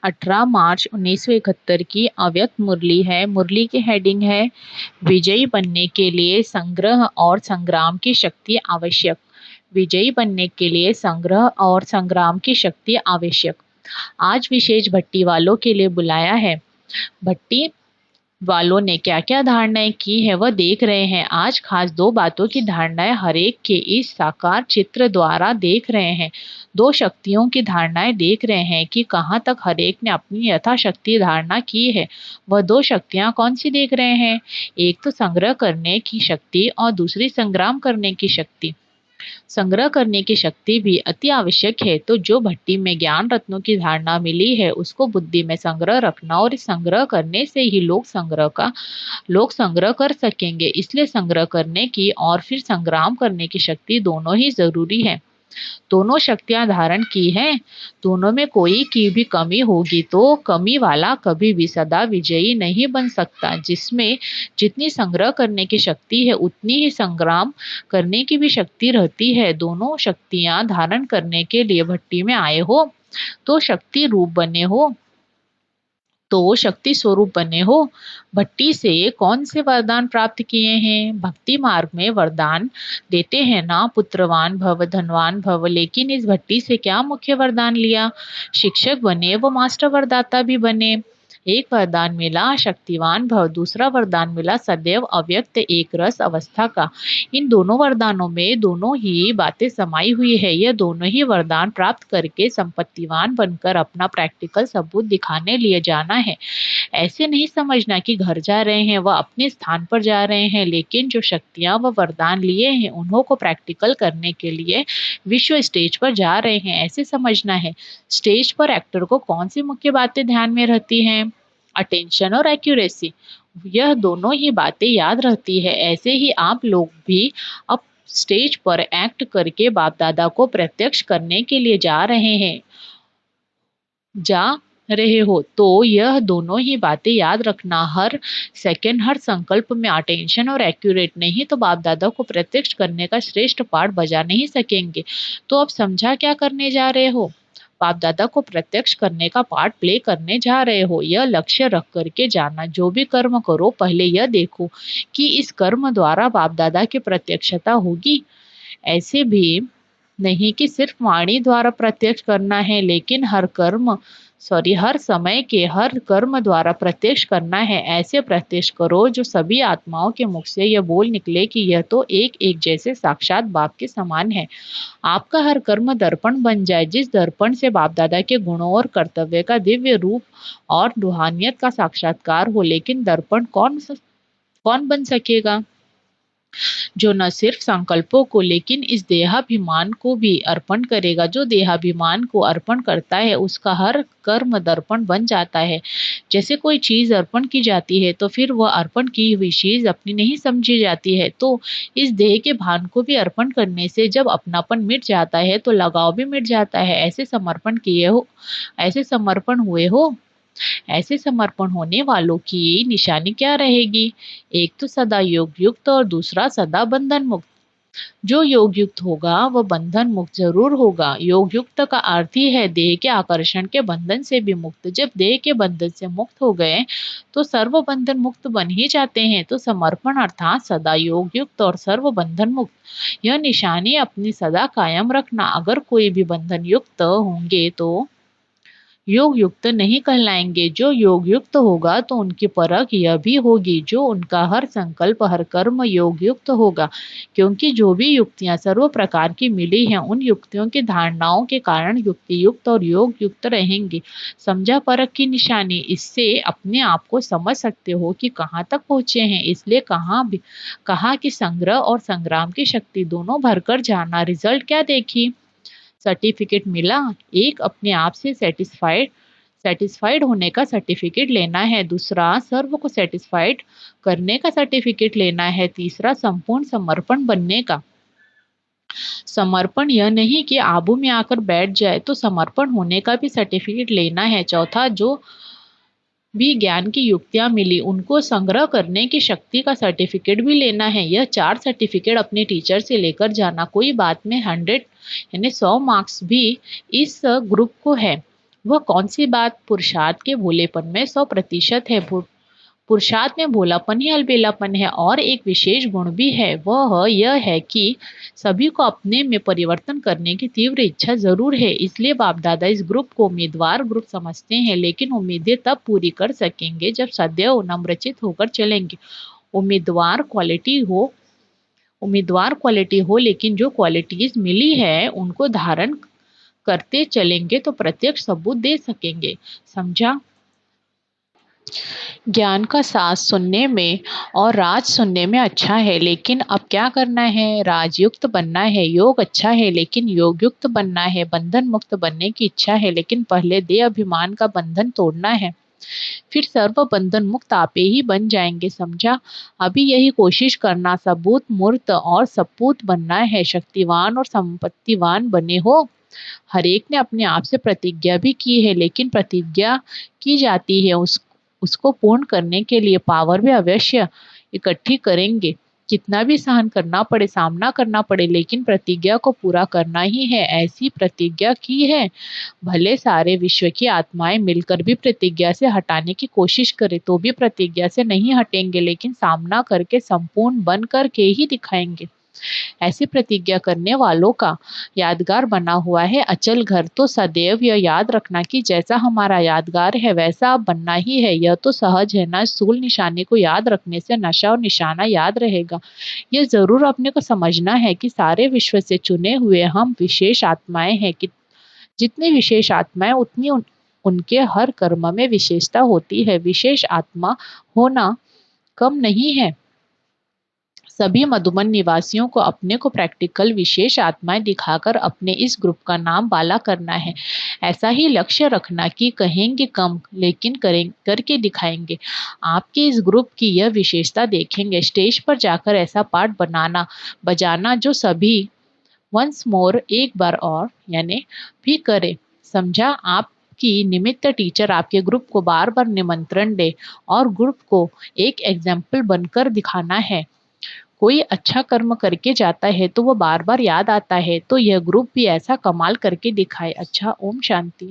18 मार्च 1971 की अव्यक्त मुरली है। मुरली की हेडिंग है विजयी बनने के लिए संग्रह और संग्राम की शक्ति आवश्यक। विजयी बनने के लिए संग्रह और संग्राम की शक्ति आवश्यक। आज विशेष भट्टी वालों के लिए बुलाया है। भट्टी वालों ने क्या क्या धारणाएं की है वह देख रहे हैं। आज खास दो बातों की धारणाएं हरेक के इस साकार चित्र द्वारा देख रहे हैं। दो शक्तियों की धारणाएं देख रहे हैं कि कहाँ तक हरेक ने अपनी यथाशक्ति धारणा की है। वह दो शक्तियां कौन सी देख रहे हैं? एक तो संग्रह करने की शक्ति और दूसरी संग्राम करने की शक्ति। संग्रह करने की शक्ति भी अति आवश्यक है। तो जो भट्टी में ज्ञान रत्नों की धारणा मिली है उसको बुद्धि में संग्रह रखना, और इस संग्रह करने से ही लोग संग्रह कर सकेंगे। इसलिए संग्रह करने की और फिर संग्राम करने की शक्ति दोनों ही जरूरी है। दोनों शक्तियां धारण की हैं, दोनों में कोई की भी कमी होगी तो कमी वाला कभी भी सदा विजयी नहीं बन सकता। जिसमें जितनी संग्रह करने की शक्ति है उतनी ही संग्राम करने की भी शक्ति रहती है। दोनों शक्तियां धारण करने के लिए भट्टी में आए हो तो शक्ति स्वरूप बने हो। भट्टी से कौन से वरदान प्राप्त किए हैं? भक्ति मार्ग में वरदान देते हैं ना, पुत्रवान भव, धनवान भव। लेकिन इस भट्टी से क्या मुख्य वरदान लिया? शिक्षक बने व मास्टर वरदाता भी बने। एक वरदान मिला शक्तिवान भव, दूसरा वरदान मिला सदैव अव्यक्त एक रस अवस्था का। इन दोनों वरदानों में दोनों ही बातें समाई हुई है। यह दोनों ही वरदान प्राप्त करके संपत्तिवान बनकर अपना प्रैक्टिकल सबूत दिखाने लिए जाना है। ऐसे नहीं समझना कि घर जा रहे हैं वह अपने स्थान पर जा रहे हैं, लेकिन जो शक्तियां व वरदान लिए हैं उन्हों को प्रैक्टिकल करने के लिए विश्व स्टेज पर जा रहे हैं, ऐसे समझना है। स्टेज पर एक्टर को कौन सी मुख्य बातें ध्यान में रहती हैं? अटेंशन और एक्यूरेसी। यह दोनों ही बातें याद रहती है। ऐसे ही आप लोग भी अब स्टेज पर एक्ट करके बाप दादा को प्रत्यक्ष करने के लिए जा रहे हो तो यह दोनों ही बातें याद रखना। हर सेकंड हर संकल्प में अटेंशन और एक्यूरेट नहीं तो बाप दादा को प्रत्यक्ष करने का श्रेष्ठ पाठ बजा नहीं सकेंगे। तो अब समझा क्या करने जा रहे हो? बाप दादा को प्रत्यक्ष करने का पार्ट प्ले करने जा रहे हो। यह लक्ष्य रख करके जाना। जो भी कर्म करो पहले यह देखो कि इस कर्म द्वारा बाप दादा की प्रत्यक्षता होगी। ऐसे भी नहीं कि सिर्फ वाणी द्वारा प्रत्यक्ष करना है, लेकिन हर समय के हर कर्म द्वारा प्रत्यक्ष करना है। ऐसे प्रत्यक्ष करो जो सभी आत्माओं के मुख से यह बोल निकले कि यह तो एक एक जैसे साक्षात बाप के समान है। आपका हर कर्म दर्पण बन जाए, जिस दर्पण से बाप दादा के गुणों और कर्तव्य का दिव्य रूप और रूहानियत का साक्षात्कार हो। लेकिन दर्पण कौन बन सकेगा? जो न सिर्फ संकल्पों को लेकिन इस देहाभिमान को भी अर्पण करेगा। जो देहाभिमान को अर्पण करता है उसका हर कर्म दर्पण बन जाता है। जैसे कोई चीज अर्पण की जाती है तो फिर वह अर्पण की हुई चीज अपनी नहीं समझी जाती है। तो इस देह के भान को भी अर्पण करने से जब अपनापन मिट जाता है तो लगाव भी मिट जाता है। ऐसे समर्पण होने वालों की निशानी क्या रहेगी? एक तो सदा योग युक्त और दूसरा सदा बंधन मुक्त। जो योग युक्त होगा वह बंधन मुक्त जरूर होगा। योग युक्त का अर्थ ही है देह के आकर्षण के बंधन से भी मुक्त। जब देह के बंधन से मुक्त हो गए तो सर्व बंधन मुक्त बन ही जाते हैं। तो समर्पण अर्थात सदा योग युक्त और सर्व बंधन मुक्त, यह निशानी अपनी सदा कायम रखना। अगर कोई भी बंधन युक्त होंगे तो योग युक्त नहीं कहलाएंगे। जो योग युक्त होगा तो उनकी परख यह भी होगी जो उनका हर संकल्प हर कर्म योग युक्त होगा। क्योंकि जो भी युक्तियां सर्व प्रकार की मिली हैं उन युक्तियों की धारणाओं के कारण युक्ति युक्त और योग युक्त रहेंगे। समझा परख की निशानी? इससे अपने आप को समझ सकते हो कि कहाँ तक पहुंचे हैं। इसलिए कहा कि संग्रह और संग्राम की शक्ति दोनों भरकर जाना। रिजल्ट क्या देखी? सर्टिफिकेट मिला। एक अपने आप से सेटिस्फाइड होने का सर्टिफिकेट लेना है, दूसरा सर्व को सेटिस्फाइड करने का सर्टिफिकेट लेना है, तीसरा संपूर्ण समर्पण बनने का। समर्पण यह नहीं कि आबू में आकर बैठ जाए, तो समर्पण होने का भी सर्टिफिकेट लेना है। चौथा, जो भी ज्ञान की युक्तियां मिली उनको संग्रह करने की शक्ति का सर्टिफिकेट भी लेना है। यह 4 सर्टिफिकेट अपने टीचर से लेकर जाना। कोई बात में 100 यानी 100 मार्क्स भी इस ग्रुप को है। वह कौन सी बात पुरुषार्थ के भोलेपन में 100% है। पुरुषार्थ में भोलापन ही अलबेलापन है। और एक विशेष गुण भी है, वह यह है कि सभी को अपने में परिवर्तन करने की तीव्र इच्छा जरूर है। इसलिए बाप दादा इस ग्रुप को उम्मीदवार ग्रुप समझते हैं, लेकिन उम्मीदें तब पूरी कर सकेंगे जब सदैव नम्रचित होकर चलेंगे। उम्मीदवार क्वालिटी हो उम्मीदवार क्वालिटी हो, लेकिन जो क्वालिटीज मिली है उनको धारण करते चलेंगे तो प्रत्यक्ष सबूत दे सकेंगे। समझा? ज्ञान का सास सुनने में और राज सुनने में अच्छा है, लेकिन अब क्या करना है? राजयुक्त बनना है। योग अच्छा है, लेकिन योग युक्त बनना है। बंधन मुक्त बनने की इच्छा है, लेकिन पहले देह अभिमान का बंधन तोड़ना है। फिर सर्व बंधन मुक्त आपे ही बन जाएंगे। समझा? अभी यही कोशिश करना। सबूत मूर्त और सपूत बनना है। शक्तिवान और संपत्तिवान बने हो। हर एक ने अपने आप से प्रतिज्ञा भी की है, लेकिन प्रतिज्ञा की जाती है उसको पूर्ण करने के लिए पावर भी अवश्य इकट्ठी करेंगे। कितना भी सहन करना पड़े, सामना करना पड़े, लेकिन प्रतिज्ञा को पूरा करना ही है। ऐसी प्रतिज्ञा की है। भले सारे विश्व की आत्माएं मिलकर भी प्रतिज्ञा से हटाने की कोशिश करें तो भी प्रतिज्ञा से नहीं हटेंगे, लेकिन सामना करके संपूर्ण बन करके ही दिखाएंगे। ऐसी प्रतिज्ञा करने वालों का यादगार बना हुआ है अचल घर। तो सदैव यह याद रखना कि जैसा हमारा यादगार है वैसा अब बनना ही है। यह तो सहज है ना। स्थूल निशाने को याद रखने से नशा और निशाना याद रहेगा। यह जरूर अपने को समझना है कि सारे विश्व से चुने हुए हम विशेष आत्माएं हैं। कि जितनी विशेष आत्माएं उतनी उनके हर कर्म में विशेषता होती है। विशेष आत्मा होना कम नहीं है। सभी मधुबन निवासियों को अपने को प्रैक्टिकल विशेष आत्माएं दिखाकर अपने इस ग्रुप का नाम बाला करना है। ऐसा ही लक्ष्य रखना कि कहेंगे कम लेकिन करके दिखाएंगे। आपके इस ग्रुप की यह विशेषता देखेंगे। स्टेज पर जाकर ऐसा पाठ बजाना जो सभी वंस मोर एक बार और यानी भी करे। समझा? आप की निमित्त टीचर आपके ग्रुप को बार बार निमंत्रण दे और ग्रुप को एक एग्जाम्पल बनकर दिखाना है। कोई अच्छा कर्म करके जाता है तो वो बार बार याद आता है। तो यह ग्रुप भी ऐसा कमाल करके दिखाए। अच्छा, ओम शांति।